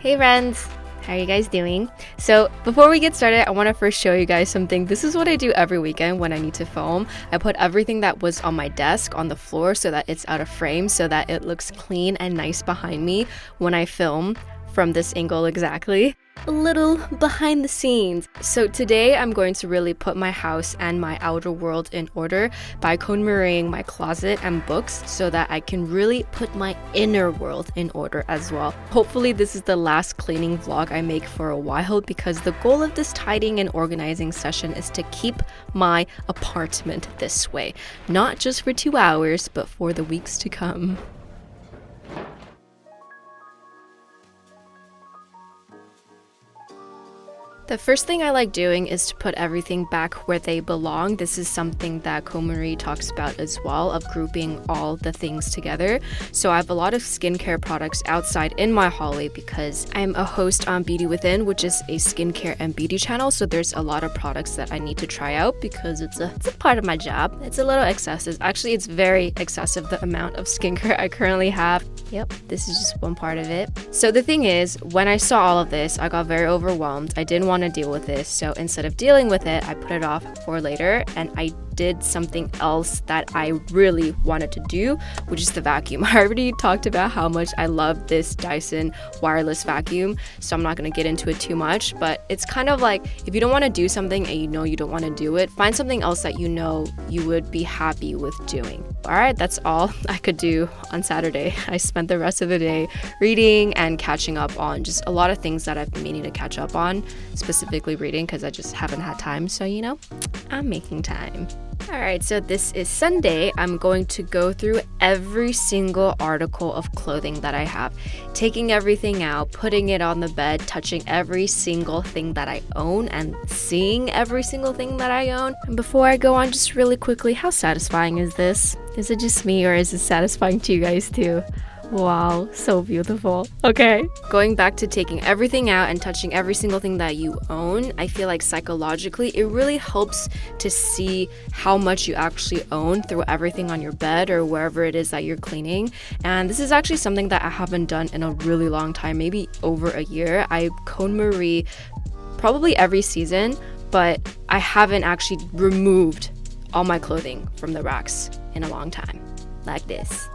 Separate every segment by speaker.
Speaker 1: Hey friends! How are you guys doing? So before we get started, I want to first show you guys something. This is what I do every weekend when I need to film. I put everything that was on my desk on the floor so that it's out of frame, so that it looks clean and nice behind me when I film from this angle exactly. A little behind the scenes. So today I'm going to really put my house and my outer world in order by Kon Mariing my closet and books so that I can really put my inner world in order as well. Hopefully this is the last cleaning vlog I make for a while, because the goal of this tidying and organizing session is to keep my apartment this way. Not just for 2 hours, but for the weeks to come. The first thing I like doing is to put everything back where they belong. This is something that Kon Mari talks about as well, of grouping all the things together. So I have a lot of skincare products outside in my hallway because I'm a host on Beauty Within, which is a skincare and beauty channel. So there's a lot of products that I need to try out because it's a part of my job. It's a little excessive. Actually, it's very excessive, the amount of skincare I currently have. Yep, this is just one part of it. So the thing is, when I saw all of this, I got very overwhelmed. I didn't want to deal with this, so instead of dealing with it, I put it off for later, and I did something else that I really wanted to do, which is the vacuum. I already talked about how much I love this Dyson wireless vacuum, so I'm not going to get into it too much, but it's kind of like, if you don't want to do something and you know you don't want to do it, find something else that you know you would be happy with doing. Alright, that's all I could do on Saturday. I spent the rest of the day reading and catching up on just a lot of things that I've been meaning to catch up on, specifically reading, because I just haven't had time, so you know, I'm making time. Alright, so this is Sunday. I'm going to go through every single article of clothing that I have, taking everything out, putting it on the bed, touching every single thing that I own, and seeing every single thing that I own. And before I go on, just really quickly, how satisfying is this? Is it just me, or is it satisfying to you guys too? Wow, so beautiful. Okay. Going back to taking everything out and touching every single thing that you own, I feel like psychologically it really helps to see how much you actually own through everything on your bed or wherever it is that you're cleaning. And this is actually something that I haven't done in a really long time, maybe over a year. I Kon Mari probably every season, but I haven't actually removed all my clothing from the racks in a long time, like this.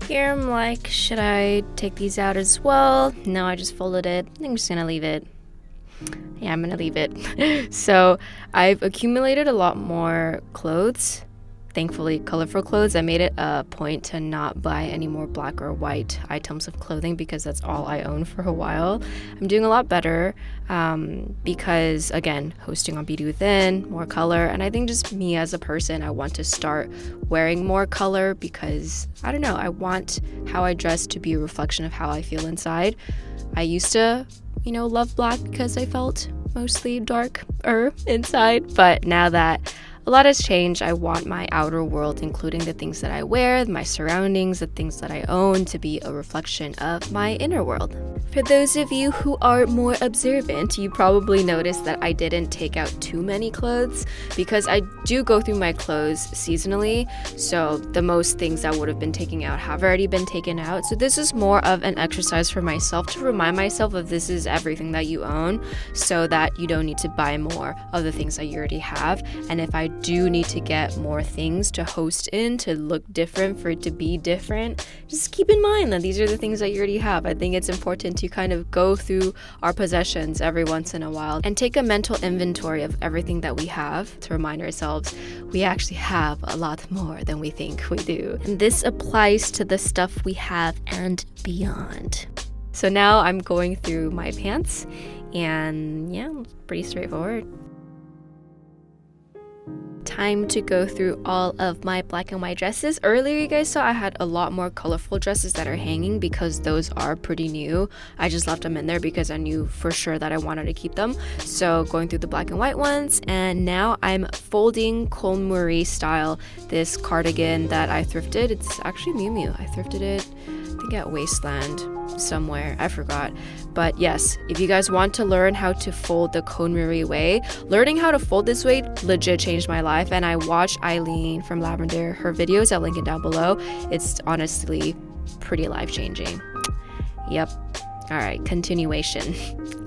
Speaker 1: Here I'm like, should I take these out as well? No, I just folded it. I'm just gonna leave it. Yeah, I'm gonna leave it. So I've accumulated a lot more clothes. Thankfully, colorful clothes. I made it a point to not buy any more black or white items of clothing because that's all I own for a while. I'm doing a lot better because, again, hosting on Beauty Within, more color, and I think just me as a person, I want to start wearing more color because, I don't know, I want how I dress to be a reflection of how I feel inside. I used to, love black because I felt mostly darker inside, but now that a lot has changed, I want my outer world, including the things that I wear, my surroundings, the things that I own, to be a reflection of my inner world. For those of you who are more observant, you probably noticed that I didn't take out too many clothes because I do go through my clothes seasonally, so the most things that would have been taken out have already been taken out. So this is more of an exercise for myself to remind myself of this is everything that you own, so that you don't need to buy more of the things that you already have. And if I do need to get more things to host in to look different, for it to be different, just keep in mind that these are the things that you already have. I think it's important to kind of go through our possessions every once in a while and take a mental inventory of everything that we have to remind ourselves we actually have a lot more than we think we do. And this applies to the stuff we have and beyond. So now I'm going through my pants, and yeah, pretty straightforward. Time to go through all of my black and white dresses. Earlier you guys saw I had a lot more colorful dresses that are hanging because those are pretty new. I just left them in there because I knew for sure that I wanted to keep them. So going through the black and white ones, and now I'm folding Kon Mari style this cardigan that I thrifted. It's actually Miu Miu. I thrifted it think at Wasteland somewhere, I forgot. But yes, if you guys want to learn how to fold the Kon Mari way, learning how to fold this way legit changed my life. And I watched Eileen from Lavender, her videos, I'll link it down below. It's honestly pretty life-changing. Yep. All right, continuation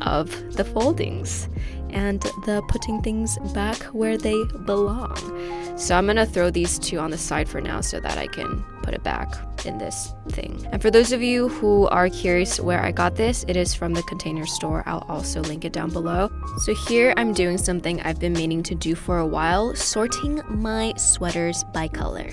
Speaker 1: of the foldings and the putting things back where they belong. So I'm gonna throw these two on the side for now so that I can put it back in this thing. And for those of you who are curious where I got this, it is from the Container Store. I'll also link it down below. So here I'm doing something I've been meaning to do for a while, sorting my sweaters by color.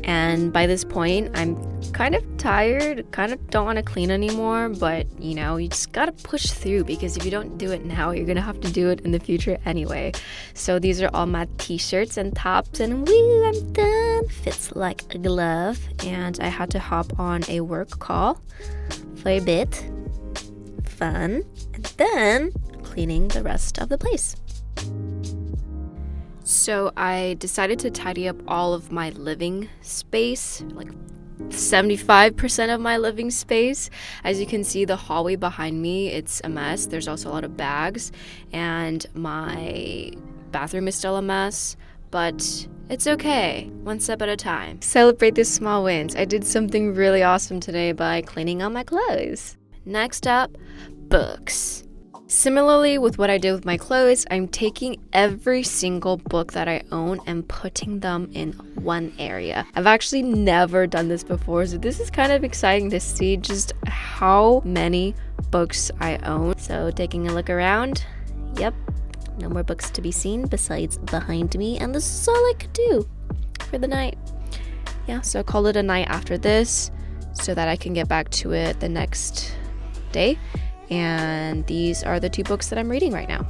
Speaker 1: And by this point, I'm kind of tired, kind of don't want to clean anymore, but you know, you just gotta push through, because if you don't do it now, you're gonna have to do it in the future anyway. So these are all my t-shirts and tops, and woo, I'm done. Fits like a glove. And I had to hop on a work call for a bit. Fun. And then cleaning the rest of the place. So I decided to tidy up all of my living space, like 75% of my living space. As you can see, the hallway behind me, it's a mess. There's also a lot of bags, and my bathroom is still a mess, but it's okay, one step at a time. Celebrate the small wins. I did something really awesome today by cleaning out my clothes. Next up, books. Similarly with what I did with my clothes, I'm taking every single book that I own and putting them in one area. I've actually never done this before, so this is kind of exciting to see just how many books I own. So taking a look around, yep, no more books to be seen besides behind me, and this is all I could do for the night. Yeah, so call it a night after this so that I can get back to it the next day. And these are the two books that I'm reading right now.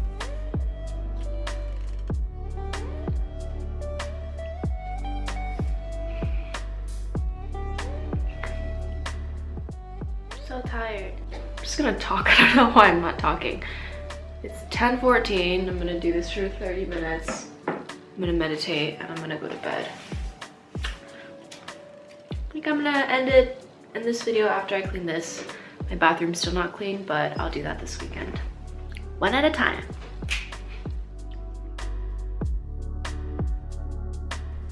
Speaker 1: I'm so tired. I'm just gonna talk. I don't know why I'm not talking. It's 10:14. I'm gonna do this for 30 minutes. I'm gonna meditate and I'm gonna go to bed. I think I'm gonna end this video after I clean this. My bathroom's still not clean, but I'll do that this weekend. One at a time.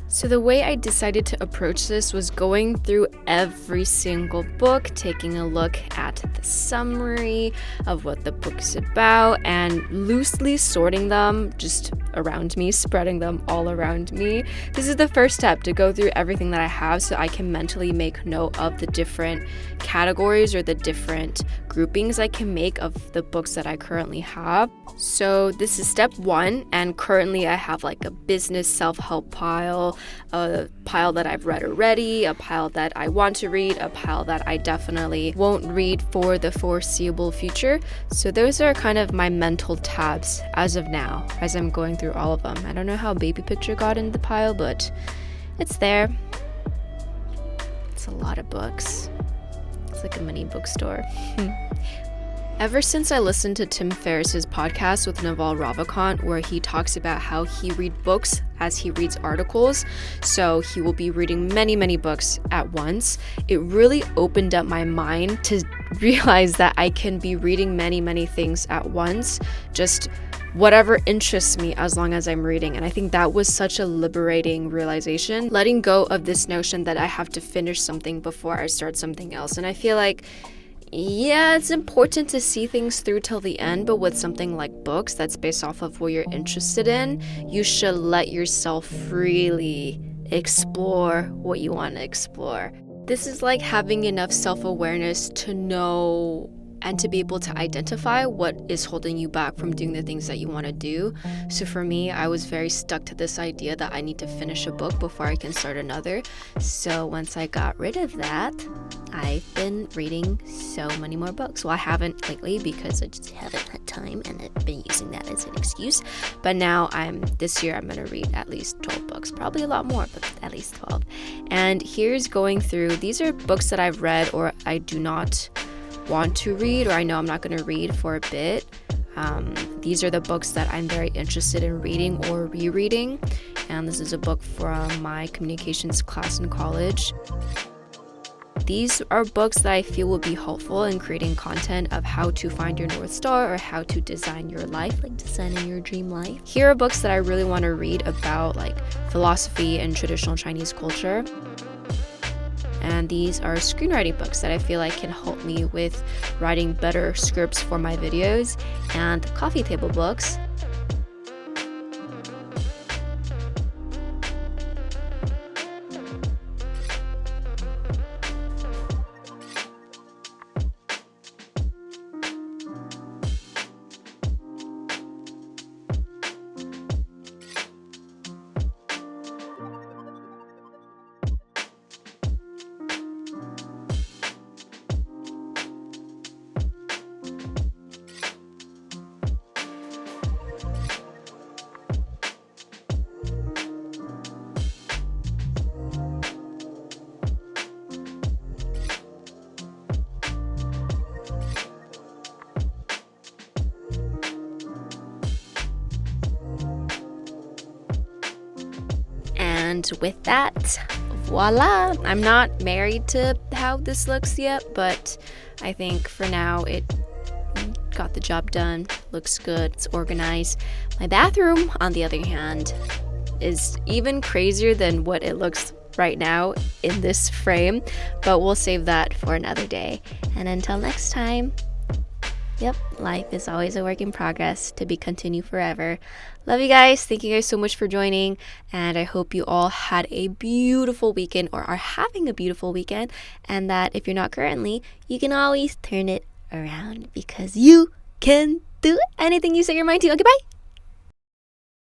Speaker 1: So the way I decided to approach this was going through every single book, taking a look at the summary of what the book's about, and loosely sorting them just around me, spreading them all around me. This is the first step, to go through everything that I have so I can mentally make note of the different categories or the different groupings I can make of the books that I currently have. So this is step one, and currently I have like a business self-help pile, a pile that I've read already, a pile that I want to read, a pile that I definitely won't read for the foreseeable future. So those are kind of my mental tabs as of now, as I'm going through all of them. I don't know how Baby Picture got in the pile, but it's there. It's a lot of books. It's like a mini bookstore. Ever since I listened to Tim Ferriss's podcast with Naval Ravikant, where he talks about how he reads books as he reads articles, so he will be reading many books at once, it really opened up my mind to realize that I can be reading many things at once, just whatever interests me as long as I'm reading. And I think that was such a liberating realization, letting go of this notion that I have to finish something before I start something else. And I feel like, yeah, it's important to see things through till the end, but with something like books that's based off of what you're interested in, you should let yourself freely explore what you want to explore. This is like having enough self-awareness to know and to be able to identify what is holding you back from doing the things that you want to do. So for me, I was very stuck to this idea that I need to finish a book before I can start another. So once I got rid of that, I've been reading so many more books. Well, I haven't lately because I just haven't had time, and I've been using that as an excuse. But now this year I'm going to read at least 12 books, probably a lot more, but at least 12. And here's going through, these are books that I've read or I do not want to read, or I know I'm not going to read for a bit. These are the books that I'm very interested in reading or rereading, and this is a book from my communications class in college. these are books that I feel will be helpful in creating content of how to find your North Star or how to design your life, like designing your dream life. Here are books that I really want to read about like philosophy and traditional Chinese culture. And these are screenwriting books that I feel like can help me with writing better scripts for my videos, and coffee table books. And with that, voila! I'm not married to how this looks yet, but I think for now it got the job done. Looks good, it's organized. My bathroom, on the other hand, is even crazier than what it looks right now in this frame, but we'll save that for another day. And until next time, yep, life is always a work in progress, to be continued forever. Love you guys. Thank you guys so much for joining. And I hope you all had a beautiful weekend or are having a beautiful weekend. And that if you're not currently, you can always turn it around, because you can do anything you set your mind to. Okay, bye.